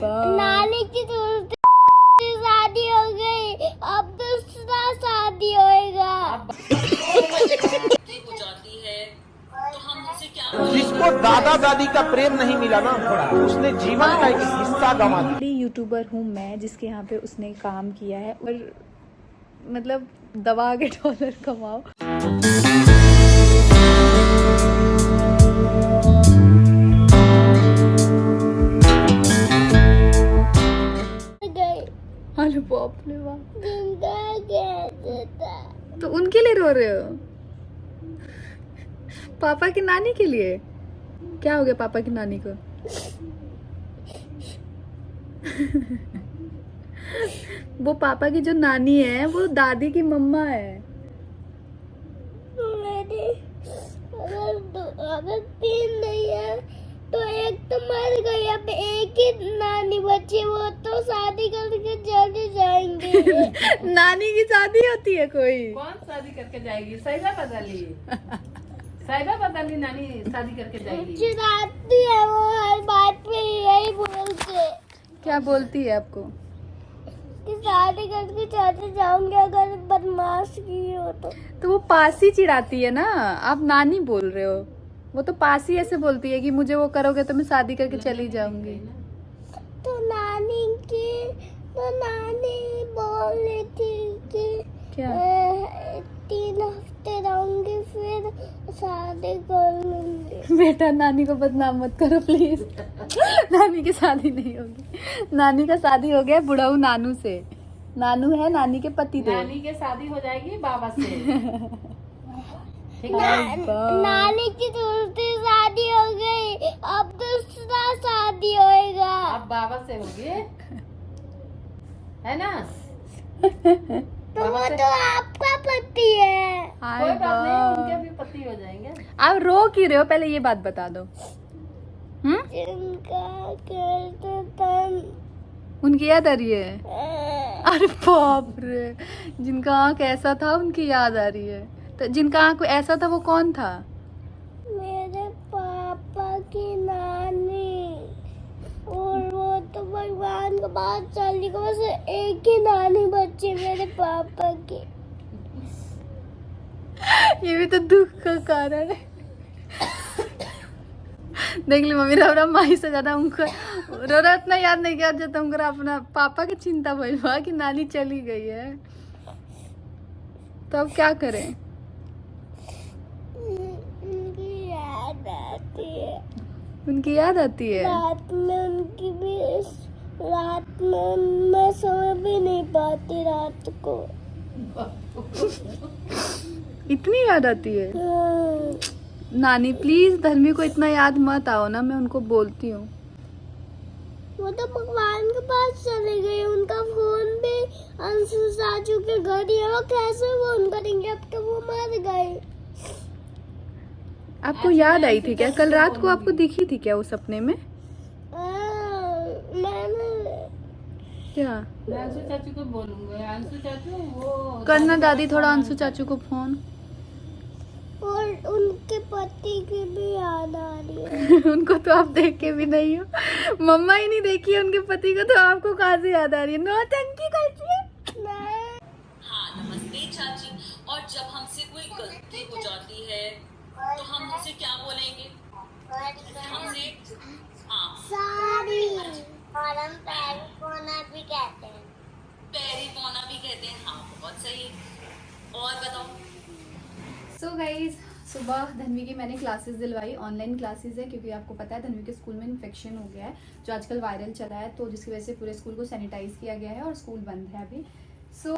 नानी की दूसरी शादी हो गई, अब दूसरा शादी होएगा। हो जाती है तो हम उसे क्या, जिसको दादा दादी का प्रेम नहीं मिला ना, उसने जीवन का एक हिस्सा गंवा दिया। यूट्यूबर हूँ मैं जिसके यहाँ पे उसने काम किया है, और मतलब दबा के डॉलर कमाओ। अरे बाप रे बाप, तो उनके लिए रो रहे हो? पापा की नानी के लिए? क्या हो गया पापा की नानी को? वो पापा की जो नानी है वो दादी की मम्मा है। अगर तीन नहीं है तो एक तो मर गई, अब एक ही नानी बची, वो तो शादी करके चले जाएंगे। नानी की शादी होती है कोई? कौन शादी करके जाएगी? साहिबा बदली साहिबा बदली नानी शादी करके जाएगी। चिढ़ाती है वो, हर बात पे यही बोलते। क्या बोलती है आपको? कि शादी करके चले जाऊंगे अगर बदमाश की हो तो वो पासी चिढ़ाती है ना, आप नानी बोल रहे हो। वो तो पासी ऐसे बोलती है कि मुझे वो करोगे तो मैं शादी करके चली जाऊंगी। तो नानी बोल रही थी कि क्या? 3 हफ्ते रहूंगी फिर शादी कर लूंगी। बेटा नानी को बदनाम मत करो प्लीज। नानी की शादी नहीं होगी। नानी का शादी हो गया बुढ़ाऊ नानू से। नानू है नानी के पति देव। नानी के शादी हो जाएगी बाबा से। ठीक है? नानी की दूसरी शादी हो गई, अब दूसरा शादी होएगा। अब बाबा से होगी, है ना? तो वो तो आपका पति है। कोई बात नहीं, उनके भी पति हो जाएंगे। आप रो क्यों रहे हो? पहले ये बात बता दो। जिनका कहते था उनकी याद आ रही है? अरे बाप रे, जिनका आँख ऐसा था उनकी याद आ रही है। तो जिनका आँख ऐसा था वो कौन था? मेरे पापा की नानी, और वो तो भगवान के बाद चली गई, बस एक ही नानी बची मेरे पापा की। ये भी तो दुख का कारण है। देख ली मम्मी रो रहा, माई से ज्यादा उनको रो रहा, इतना याद नहीं किया जो तुमको अपना पापा की चिंता भइल बा कि नानी चली गई है। तो अब क्या करें? उनकी याद आती है। उनकी याद आती है? रात में उनकी भी, रात में मैं सो भी नहीं पाती रात को। इतनी याद आती है? नानी प्लीज धर्मी को इतना याद मत आओ ना, मैं उनको बोलती हूँ। वो तो भगवान के पास चले गए, उनका फोन भी अंशु चाचू के घर ही है, वो कैसे फोन करेंगे, अब तो वो मर गए। आपको याद आई थी क्या? कल रात को आपको दिखी थी क्या वो सपने में? मैंने क्या मैं अंशु चाचू को बोलूंगा। अंशु चाचू वो करना दादी थोड़ा अंशु चाचू को फोन। और उनके पति की भी याद आ रही है। उनको तो आप देखे भी नहीं हो, मम्मा ही नहीं देखी है उनके पति को, तो आपको कहाँ से याद आ रही है? नौटंकी करती है। हाँ नमस्ते चाची। और जब हमसे कोई गलती हो जाती है तो हम उसे क्या बोलेंगे? हमसे सॉरी, और हम पैरी पोना भी कहते हैं। पैरी पौना भी कहते हैं। हाँ बहुत सही। और बताओ। सो गाइज, सुबह धन्वी की मैंने क्लासेस दिलवाई। ऑनलाइन क्लासेस है क्योंकि आपको पता है धन्वी के स्कूल में इन्फेक्शन हो गया है जो आजकल वायरल चला है, तो जिसकी वजह से पूरे स्कूल को सैनिटाइज किया गया है और स्कूल बंद है अभी। सो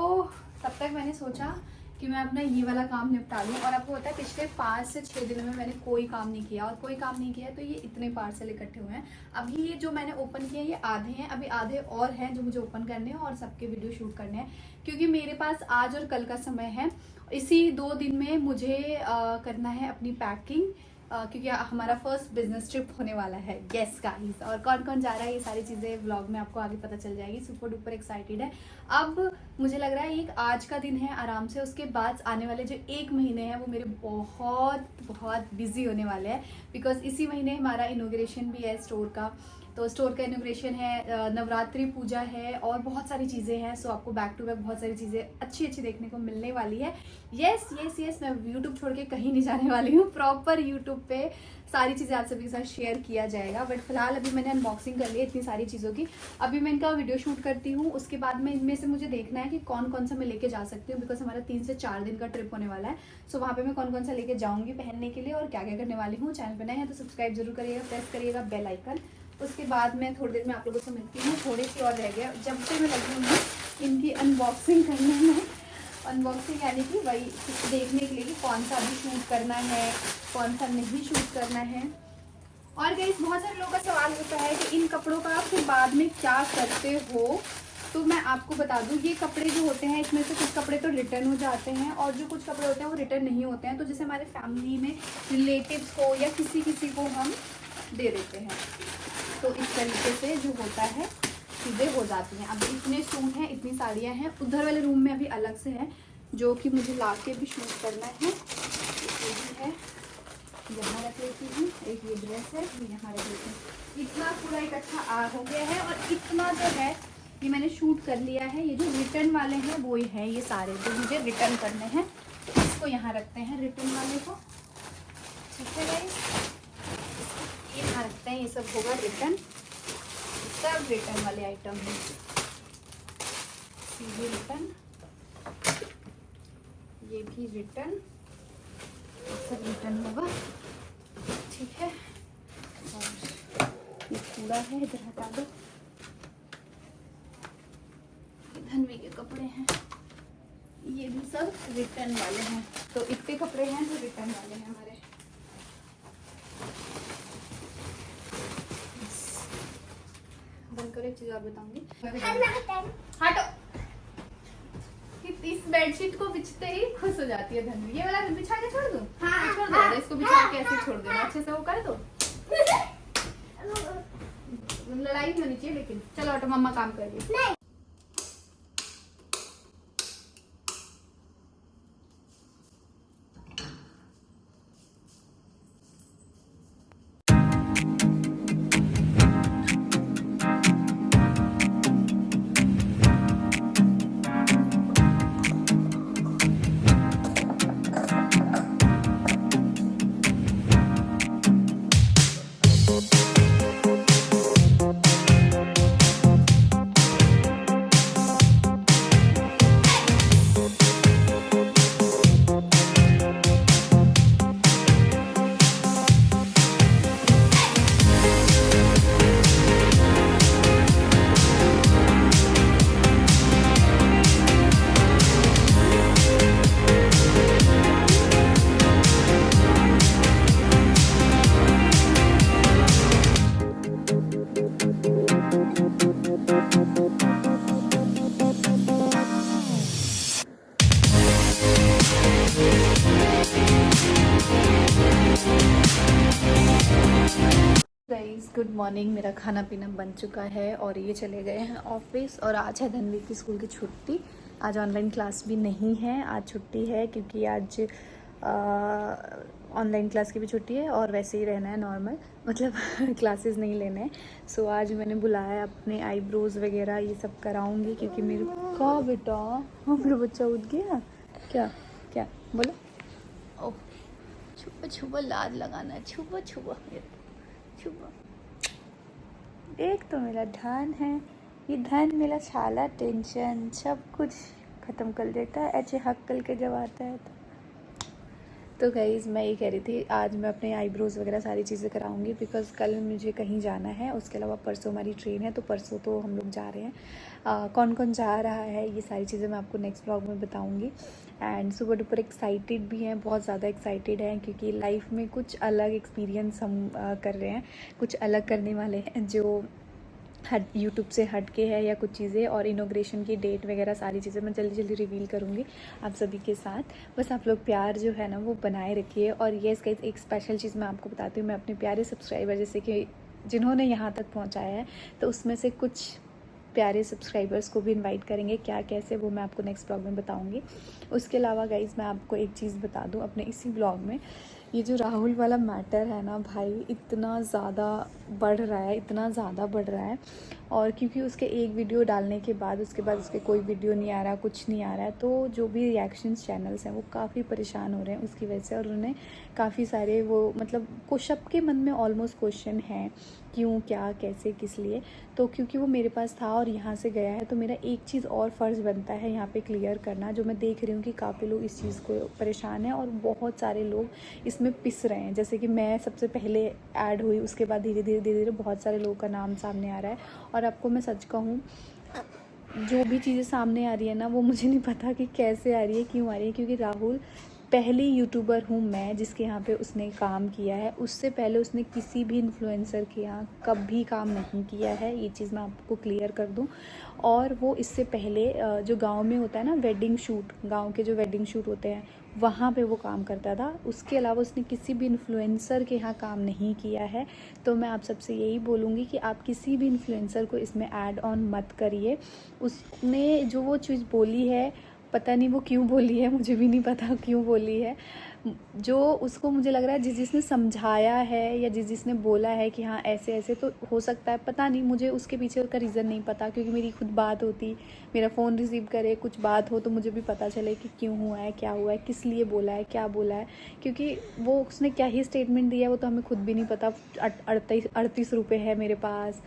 तब तक मैंने सोचा कि मैं अपना ये वाला काम निपटा लूँ। और आपको पता है पिछले 5 से 6 दिनों में मैंने कोई काम नहीं किया, और कोई काम नहीं किया तो ये इतने पार्सल इकट्ठे हुए हैं। अभी ये जो मैंने ओपन किया ये आधे हैं, अभी आधे और हैं जो मुझे ओपन करने हैं और सबके वीडियो शूट करने हैं, क्योंकि मेरे पास आज और कल का समय है। इसी 2 दिन में मुझे करना है अपनी पैकिंग, क्योंकि हमारा फर्स्ट बिजनेस ट्रिप होने वाला है। यस गाइस, और कौन कौन जा रहा है ये सारी चीज़ें व्लॉग में आपको आगे पता चल जाएगी। सुपर डुपर एक्साइटेड है। अब मुझे लग रहा है एक आज का दिन है आराम से, उसके बाद आने वाले जो 1 महीने हैं वो मेरे बहुत बहुत बिजी होने वाले हैं, बिकॉज इसी महीने हमारा इनॉग्रेशन भी है स्टोर का। तो स्टोर का इनोग्रेशन है, नवरात्रि पूजा है और बहुत सारी चीज़ें हैं। सो आपको बैक टू बैक बहुत सारी चीज़ें अच्छी अच्छी देखने को मिलने वाली है। यस यस यस, मैं यूट्यूब छोड़ के कहीं नहीं जाने वाली हूँ। प्रॉपर यूट्यूब पे सारी चीज़ें आप सभी के साथ शेयर किया जाएगा। बट फिलहाल अभी मैंने अनबॉक्सिंग कर ली है इतनी सारी चीज़ों की। अभी मैं इनका वीडियो शूट करती हूँ, उसके बाद में इनमें से मुझे देखना है कि कौन कौन सा मैं लेके जा सकती हूँ, बिकॉज हमारा 3 से 4 दिन का ट्रिप होने वाला है। सो वहाँ पे मैं कौन कौन सा लेके जाऊँगी पहनने के लिए और क्या क्या करने वाली हूँ। चैनल पर नए हैं तो सब्सक्राइब जरूर करिएगा, प्रेस करिएगा बेल आइकन। उसके बाद मैं थोड़ी देर में आप लोगों से मिलती हूँ। थोड़ी सी और रह गया, जब से मैं लगी हूँ इनकी अनबॉक्सिंग करने में। अनबॉक्सिंग यानी कि वही देखने के लिए कि कौन सा अभी शूट करना है, कौन सा नहीं शूट करना है। और गाइस बहुत सारे लोगों का सवाल होता है कि इन कपड़ों का आप फिर बाद में क्या करते हो। तो मैं आपको बता दूं, ये कपड़े जो होते हैं इसमें से कुछ कपड़े तो रिटर्न हो जाते हैं और जो कुछ कपड़े होते हैं वो रिटर्न नहीं होते हैं। तो जैसे हमारे फैमिली में रिलेटिव्स को या किसी को हम दे देते हैं। तो इस तरीके से जो होता है चीज़ें हो जाती हैं। अब इतने सूट हैं, इतनी साड़ियाँ हैं। उधर वाले रूम में अभी अलग से है जो कि मुझे ला के भी शूट करना है। ये भी है, यहाँ रख लेती हूँ। एक ये ड्रेस है, यहाँ रख लेती हूँ। इतना पूरा इकट्ठा हो गया है और इतना जो है ये मैंने शूट कर लिया है। ये जो रिटर्न वाले हैं वो ही हैं, ये सारे जो मुझे रिटर्न करने हैं। इसको यहाँ रखते हैं रिटर्न वाले को, ठीक है गाइस। ये यहाँ रखते हैं, ये सब होगा रिटर्न, सब रिटर्न वाले आइटम हैं। ये रिटर्न, ये भी रिटर्न, सब रिटर्न होगा, ठीक है। और ये कूड़ा है, इधर हटा दो। ये धनवी के कपड़े हैं, ये भी सब रिटर्न वाले हैं। तो इतने कपड़े हैं जो रिटर्न वाले हैं हमारे। बंद करो, एक चीज और बताऊंगी। हटो। इस बेडशीट को बिछते ही खुश हो जाती है धनवी। ये वाला बिछा के छोड़ दो, हाँ छोड़ दो, इसको बिछा के ऐसे छोड़ देना, अच्छे से वो कर दो। लड़ाई नहीं होनी चाहिए लेकिन। चलो हटो, मम्मा काम कर रही है। गुड मॉर्निंग, मेरा खाना पीना बन चुका है और ये चले गए हैं ऑफिस। और आज है धनवी की स्कूल की छुट्टी। आज ऑनलाइन क्लास भी नहीं है, आज छुट्टी है क्योंकि आज ऑनलाइन क्लास की भी छुट्टी है और वैसे ही रहना है नॉर्मल, मतलब क्लासेस नहीं लेने हैं। सो आज मैंने बुलाया, अपने आईब्रोज वगैरह ये सब कराऊंगी क्योंकि मेरे का बेटा, हाँ मेरा बच्चा उठ गया। क्या क्या बोलो? ओह छुपा छुपा लाद लगाना है, छुपा छुपा छुपा। देख तो मेरा धन है, ये धन मेरा साला टेंशन सब कुछ ख़त्म कर देता है ऐसे हक्कल के जब आता है तो गाइज़ मैं ये कह रही थी आज मैं अपने आईब्रोज़ वगैरह सारी चीज़ें कराऊंगी बिकॉज़ कल मुझे कहीं जाना है। उसके अलावा परसों हमारी ट्रेन है, तो परसों तो हम लोग जा रहे हैं। कौन कौन जा रहा है ये सारी चीज़ें मैं आपको नेक्स्ट ब्लॉग में बताऊंगी। एंड सुपर डुपर एक्साइटेड भी हैं, बहुत ज़्यादा एक्साइटेड हैं क्योंकि लाइफ में कुछ अलग एक्सपीरियंस हम कर रहे हैं, कुछ अलग करने वाले हैं जो यूट्यूब से हट के है या कुछ चीज़ें। और इनॉग्रेशन की डेट वगैरह सारी चीज़ें मैं जल्दी जल्दी रिवील करूँगी आप सभी के साथ। बस आप लोग प्यार जो है ना वो बनाए रखिए। और ये इसका एक स्पेशल चीज़ मैं आपको बताती हूँ, मैं अपने प्यारे सब्सक्राइबर जैसे कि जिन्होंने यहाँ तक पहुँचाया है तो उसमें से कुछ प्यारे सब्सक्राइबर्स को भी इनवाइट करेंगे, क्या कैसे वो मैं आपको नेक्स्ट ब्लॉग में बताऊँगी। उसके अलावा गाइज़ मैं आपको एक चीज़ बता दूँ अपने इसी ब्लॉग में ये जो राहुल वाला मैटर है ना भाई, इतना ज़्यादा बढ़ रहा है, इतना ज़्यादा बढ़ रहा है। और क्योंकि उसके एक वीडियो डालने के बाद उसके कोई वीडियो नहीं आ रहा, कुछ नहीं आ रहा है, तो जो भी रिएक्शंस चैनल्स हैं वो काफ़ी परेशान हो रहे हैं उसकी वजह से। और उन्हें काफ़ी सारे वो मतलब कुछ सबके मन में ऑलमोस्ट क्वेश्चन है, क्यों, क्या, कैसे, किस लिए। तो क्योंकि वो मेरे पास था और यहाँ से गया है, तो मेरा एक चीज़ और फ़र्ज़ बनता है यहाँ पे क्लियर करना। जो मैं देख रही हूँ कि काफ़ी लोग इस चीज़ को परेशान हैं और बहुत सारे लोग इसमें पिस रहे हैं। जैसे कि मैं सबसे पहले ऐड हुई, उसके बाद धीरे धीरे बहुत सारे लोगों का नाम सामने आ रहा है। और आपको मैं सच कहूँ, जो भी चीज़ें सामने आ रही है ना, वो मुझे नहीं पता कि कैसे आ रही है, क्यों आ रही है। क्योंकि राहुल पहली यूट्यूबर हूँ मैं जिसके यहाँ पे उसने काम किया है। उससे पहले उसने किसी भी इन्फ्लुएंसर के यहाँ कभी काम नहीं किया है, ये चीज़ मैं आपको क्लियर कर दूँ। और वो इससे पहले जो गांव में होता है ना वेडिंग शूट, गांव के जो वेडिंग शूट होते हैं वहाँ पे वो काम करता था। उसके अलावा उसने किसी भी इन्फ्लुएंसर के यहाँ काम नहीं किया है। तो मैं आप सबसे यही बोलूँगी कि आप किसी भी इन्फ्लुएंसर को इसमें ऐड ऑन मत करिए। उसने जो वो चीज़ बोली है, पता नहीं वो क्यों बोली है, मुझे भी नहीं पता क्यों बोली है। जो उसको मुझे लग रहा है जिसने समझाया है या जिसने बोला है कि हाँ ऐसे ऐसे, तो हो सकता है, पता नहीं, मुझे उसके पीछे का रीज़न नहीं पता। क्योंकि मेरी खुद बात होती, मेरा फ़ोन रिसीव करे, कुछ बात हो तो मुझे भी पता चले कि क्यों हुआ है, क्या हुआ है, किस लिए बोला है, क्या बोला है। क्योंकि वो उसने क्या ही स्टेटमेंट दिया है वो तो हमें खुद भी नहीं पता। 38 रुपये है मेरे पास,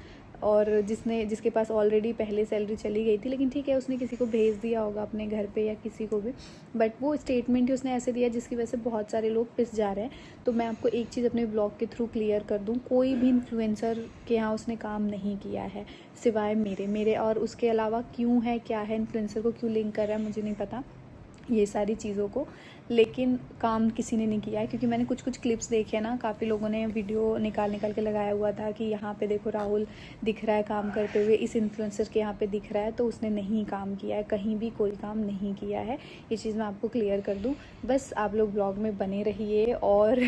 और जिसके पास ऑलरेडी पहले सैलरी चली गई थी, लेकिन ठीक है उसने किसी को भेज दिया होगा अपने घर पे या किसी को भी। बट वो स्टेटमेंट ही उसने ऐसे दिया जिसकी वजह से बहुत सारे लोग पिस जा रहे हैं। तो मैं आपको एक चीज़ अपने ब्लॉग के थ्रू क्लियर कर दूं, कोई भी इन्फ्लुएंसर के यहाँ उसने काम नहीं किया है सिवाय मेरे। और उसके अलावा क्यों है, क्या है, इन्फ्लुएंसर को क्यों लिंक कर रहा है मुझे नहीं पता ये सारी चीज़ों को, लेकिन काम किसी ने नहीं किया है। क्योंकि मैंने कुछ क्लिप्स देखे ना, काफ़ी लोगों ने वीडियो निकाल के लगाया हुआ था कि यहाँ पे देखो राहुल दिख रहा है काम करते हुए, इस इन्फ्लुएंसर के यहाँ पे दिख रहा है, तो उसने नहीं काम किया है, कहीं भी कोई काम नहीं किया है। ये चीज़ मैं आपको क्लियर कर दूँ। बस आप लोग ब्लॉग में बने रहिए। और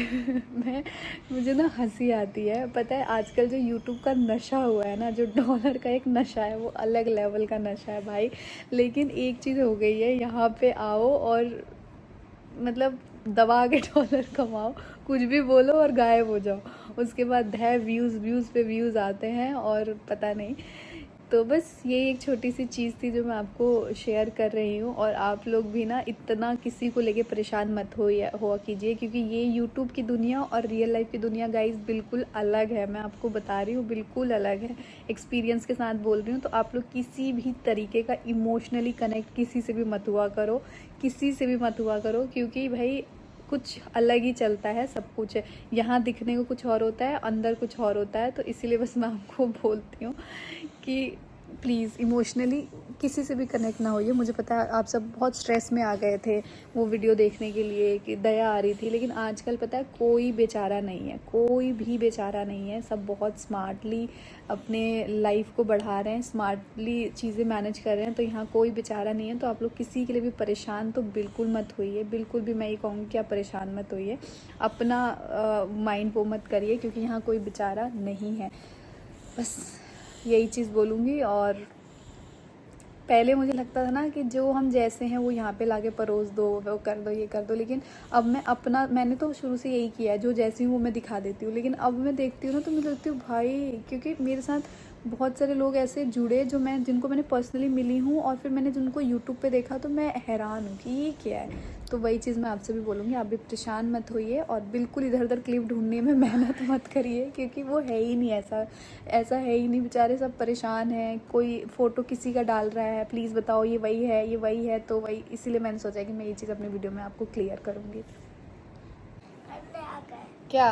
मुझे ना हंसी आती है, पता है आजकल जो यूट्यूब का नशा हुआ है ना, जो डॉलर का एक नशा है, वो अलग लेवल का नशा है भाई। लेकिन एक चीज़ हो गई है, यहाँ पे आओ और मतलब दबा के डॉलर कमाओ, कुछ भी बोलो और गायब हो जाओ। उसके बाद है व्यूज़ पे व्यूज़ आते हैं और पता नहीं। तो बस ये एक छोटी सी चीज़ थी जो मैं आपको शेयर कर रही हूँ। और आप लोग भी ना इतना किसी को लेके परेशान मत हुआ कीजिए, क्योंकि ये यूट्यूब की दुनिया और रियल लाइफ की दुनिया गाइस बिल्कुल अलग है। मैं आपको बता रही हूँ, बिल्कुल अलग है, एक्सपीरियंस के साथ बोल रही हूँ। तो आप लोग किसी भी तरीके का इमोशनली कनेक्ट किसी से भी मत हुआ करो, किसी से भी मत हुआ करो, क्योंकि भाई कुछ अलग ही चलता है सब कुछ। यहाँ दिखने को कुछ और होता है, अंदर कुछ और होता है। तो इसीलिए बस मैं आपको बोलती हूँ कि प्लीज़ इमोशनली किसी से भी कनेक्ट ना होइए। मुझे पता है आप सब बहुत स्ट्रेस में आ गए थे वो वीडियो देखने के लिए कि दया आ रही थी, लेकिन आजकल पता है कोई बेचारा नहीं है, कोई भी बेचारा नहीं है। सब बहुत स्मार्टली अपने लाइफ को बढ़ा रहे हैं, स्मार्टली चीज़ें मैनेज कर रहे हैं। तो यहाँ कोई बेचारा नहीं है। तो आप लोग किसी के लिए भी परेशान तो बिल्कुल मत होइए, बिल्कुल भी मैं ये कहूँगी कि आप परेशान मत होइए। अपना माइंड वो मत करिए, क्योंकि यहाँ कोई बेचारा नहीं है। बस यही चीज़ बोलूँगी। और पहले मुझे लगता था ना कि जो हम जैसे हैं वो यहाँ पे लाके परोस दो, वो कर दो, ये कर दो, लेकिन अब मैंने तो शुरू से यही किया है, जो जैसी हूँ वो मैं दिखा देती हूँ। लेकिन अब मैं देखती हूँ ना तो मुझे लगती हूँ भाई, क्योंकि मेरे साथ बहुत सारे लोग ऐसे जुड़े जिनको मैंने पर्सनली मिली हूँ, और फिर मैंने जिनको यूट्यूब पे देखा तो मैं हैरान हूँ कि ये क्या है। तो वही चीज़ मैं आपसे भी बोलूँगी, आप भी परेशान मत होइए और बिल्कुल इधर उधर क्लिप ढूंढने में मेहनत मत करिए, क्योंकि वो है ही नहीं, ऐसा है ही नहीं। बेचारे सब परेशान हैं, कोई फ़ोटो किसी का डाल रहा है, प्लीज़ बताओ ये वही है, ये वही है। तो वही इसीलिए मैंने सोचा कि मैं ये चीज़ अपने वीडियो में आपको क्लियर करूँगी। क्या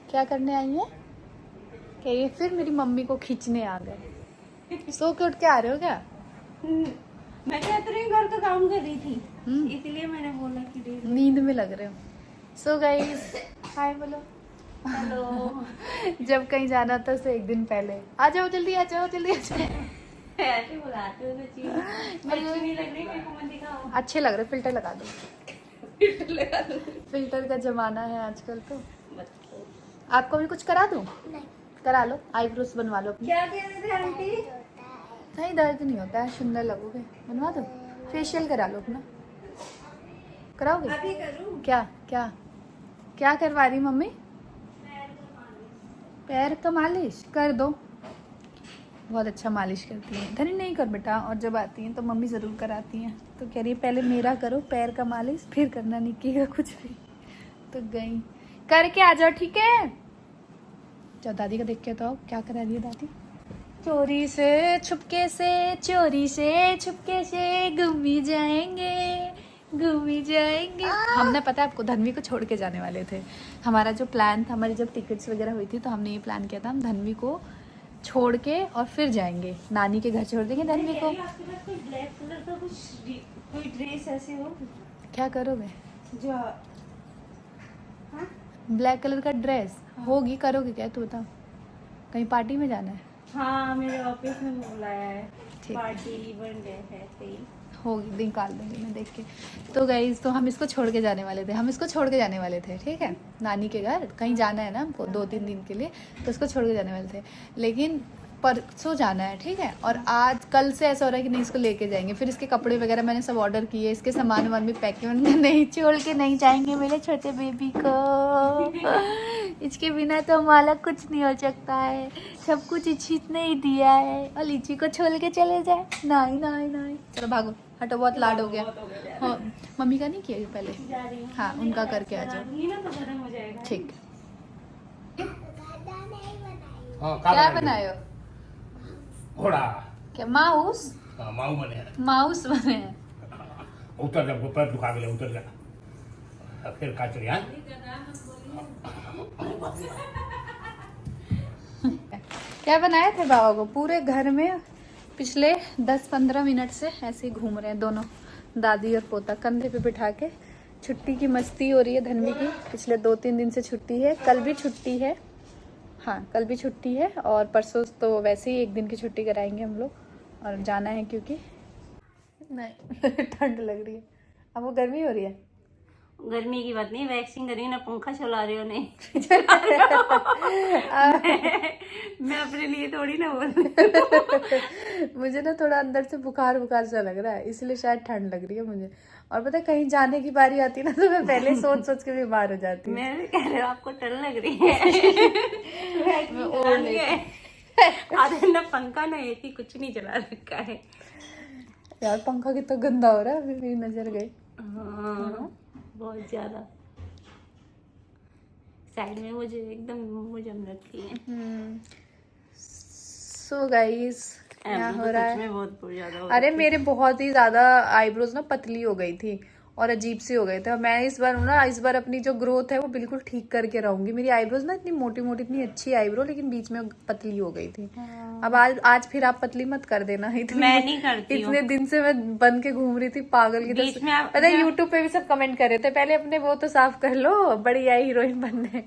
क्या करने आई है? कहिए फिर मेरी मम्मी को खींचने आ गए। सो के उठ के आ रहे हो क्या? मैं कहते रही घर का काम कर रही थी, इसलिए मैंने बोला कि नींद में लग रहे हो। सो गाइस हाय बोलो। हेलो। जब कहीं जाना था तो एक दिन पहले आ जाओ, जल्दी आ जाओ, जल्दी आ जाओ। ऐसे बुलाते हो अच्छी नहीं लग रही, मेरे को मत दिखाओ। अच्छे लग रहे, फिल्टर लगा दो। फिल्टर लगा दो। फिल्टर का जमाना है आजकल। तो आपको भी कुछ करा दूं? नहीं। करा लो, आईब्रोज बनवा लो अपनी। क्या कह रहे थे आंटी? नहीं दर्द नहीं होता है, सुंदर लगोगे। बनवा दो, फेशियल करा लो अपना। कराओगे? अभी करूं? क्या क्या क्या करवा रही मम्मी? पैर का मालिश कर दो, बहुत अच्छा मालिश करती है। धनी नहीं कर बेटा, और जब आती हैं तो मम्मी ज़रूर कराती हैं। तो कह रही है पहले मेरा करो पैर का मालिश, फिर करना निक्की का कुछ भी। तो गई करके आ जाओ, ठीक है? जाओ दादी का देख के तो आओ क्या करा रही है दादी। चोरी से छुपके से, चोरी से छुपके से घूमी जाएंगे, घूमी जाएंगे। हमने पता है आपको धनवी को छोड़ के जाने वाले थे। हमारा जो प्लान था, हमारी जब टिकट्स वगैरह हुई थी तो हमने ये प्लान किया था हम धनवी को छोड़ के और फिर जाएंगे, नानी के घर छोड़ देंगे धनवी को। कोई ब्लैक कलर का कोई ड्रेस ऐसे हो क्या करोगे? जो ब्लैक कलर का ड्रेस होगी, करोगे क्या तू बता? कहीं पार्टी में जाना है? हाँ मेरे ऑफिस में बुलाया है, ठीक। पार्टी इवेंट है सही होगी, निकाल दूंगी मैं देख के। तो गाइस, तो हम इसको छोड़ के जाने वाले थे, हम इसको छोड़ के जाने वाले थे, ठीक है? नानी के घर कहीं जाना है ना हमको 2-3 दिन के लिए, तो इसको छोड़ के जाने वाले थे। लेकिन परसों जाना है, ठीक है? और आज कल से ऐसा हो रहा है कि नहीं इसको लेके जाएंगे। फिर इसके कपड़े वगैरह मैंने सब ऑर्डर किए, इसके सामान वामान भी पैक किए। नहीं छोड़ के नहीं जाएंगे मेरे छोटे बेबी को, इसके बिना तो हमारा कुछ नहीं हो सकता है। सब कुछ इच्छित ने ही दिया है और लीची को छोड़ के चले जाए? नहीं नहीं नहीं, चलो भागो, हटो, बहुत लाड हो गया। हाँ, मम्मी का नहीं किया पहले? जा रही हूँ। हाँ, उनका करके आ जाओ, ये ना तो गर्म हो जाएगा। ठीक। हाँ, क्या बनाए हो? घोड़ा। क्या माउस? हाँ, माऊ बने हैं। माउस बने हैं। उतर जा, पैर दुखा गया, उतर जा। फिर का चलिए। क्या बनाए थे बाबा को? पूरे घर में पिछले 10-15 मिनट से ऐसे ही घूम रहे हैं दोनों, दादी और पोता, कंधे पे बिठा के। छुट्टी की मस्ती हो रही है धनवी की, पिछले 2-3 दिन से छुट्टी है, कल भी छुट्टी है। हाँ, कल भी छुट्टी है और परसों तो वैसे ही 1 दिन की छुट्टी कराएंगे हम लोग। और जाना है क्योंकि नहीं ठंड लग रही है। अब वो गर्मी हो रही है। गर्मी की बात नहीं, वैक्सिंग कर रही हूँ ना, पंखा चला रही हो नहीं। मैं अपने लिए थोड़ी ना बोल। मुझे ना थोड़ा अंदर से बुखार बुखार सा लग रहा है, इसलिए शायद ठंड लग रही है मुझे। और पता है कहीं जाने की बारी आती है ना तो मैं पहले सोच सोच के बीमार हो जाती हूँ। मैं कह रही हूँ आपको ठंड लग रही है। मैं ओढ़ लेती आधे ना पंखा ना एसी कुछ नहीं चला रखा है। यार पंखा कितना गंदा हो रहा है, अभी मेरी नजर गई। हाँ, बहुत ज्यादा। साइड में मुझे एकदम मुझे जम रखी है। सो गाइस, क्या हो रहा है? बहुत ज्यादा। अरे मेरे बहुत ही ज्यादा आईब्रोज ना पतली हो गई थी और अजीब सी हो गए थे। मैं इस बार अपनी जो ग्रोथ है वो बिल्कुल ठीक करके रहूंगी। मेरी आईब्रोज ना इतनी मोटी मोटी, इतनी अच्छी आईब्रो, लेकिन बीच में पतली हो गई थी। अब आज फिर आप पतली मत कर देना। मैं नहीं करती हूँ। इतने दिन से मैं बन के घूम रही थी पागल की तरह। पता है यूट्यूब पे भी सब कमेंट कर रहे थे पहले अपने वो तो साफ कर लो, बड़ी आई हीरोइन बनने।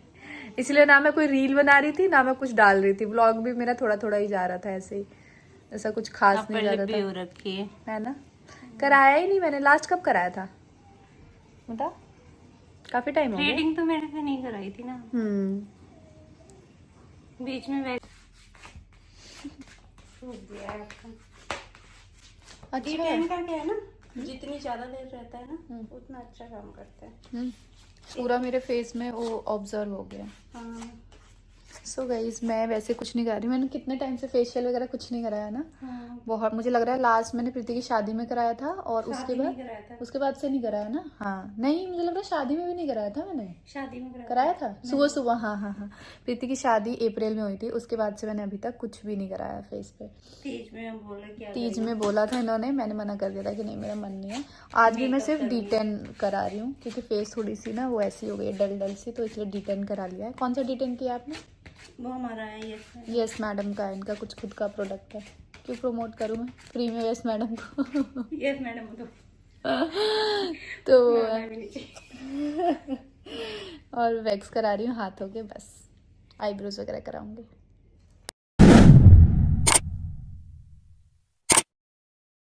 इसलिए ना मैं कोई रील बना रही थी ना मैं कुछ डाल रही थी। व्लॉग भी मेरा थोड़ा थोड़ा ही जा रहा था, ऐसे ही, ऐसा कुछ खास नहीं जा रहा था, रखी है ना? कराया ही नहीं मैंने। लास्ट कब कराया था बता? काफी टाइम हो गया। थ्रेडिंग तो मेरे से नहीं कराई थी ना, बीच में अच्छा का क्या है ना, जितनी ज्यादा देर रहता है ना उतना अच्छा काम करता है। पूरा मेरे फेस में वो ऑब्जर्व हो गया। हाँ। सो गाइस, मैं वैसे कुछ नहीं करा रही। मैंने कितने टाइम से फेशियल वगैरह कुछ नहीं कराया ना। हाँ। बहुत, मुझे लग रहा है लास्ट मैंने प्रीति की शादी में कराया था और उसके बाद से नहीं कराया ना। हाँ नहीं, मुझे लग रहा है शादी में भी नहीं कराया था मैंने। शादी में कराया था सुबह सुबह। हाँ हाँ हाँ, प्रीति की शादी अप्रैल में हुई थी, उसके बाद से मैंने अभी तक कुछ भी नहीं कराया फेस पे। तीज में बोला था इन्होंने, मैंने मना कर दिया था कि नहीं मेरा मन नहीं है। आज भी मैं सिर्फ D10 करा रही हूँ क्योंकि फेस थोड़ी सी ना वो ऐसी हो गई है डल डल सी, तो इसलिए D10 करा लिया है। कौन सा D10 किया आपने? वो हमारा है यस मैडम का, इनका कुछ खुद का प्रोडक्ट है। क्यों प्रमोट करूँ मैं फ्री में यस मैडम को? यस मैडम तो और वैक्स करा रही हूँ हाथों के, बस आईब्रोज वगैरह कराऊंगी।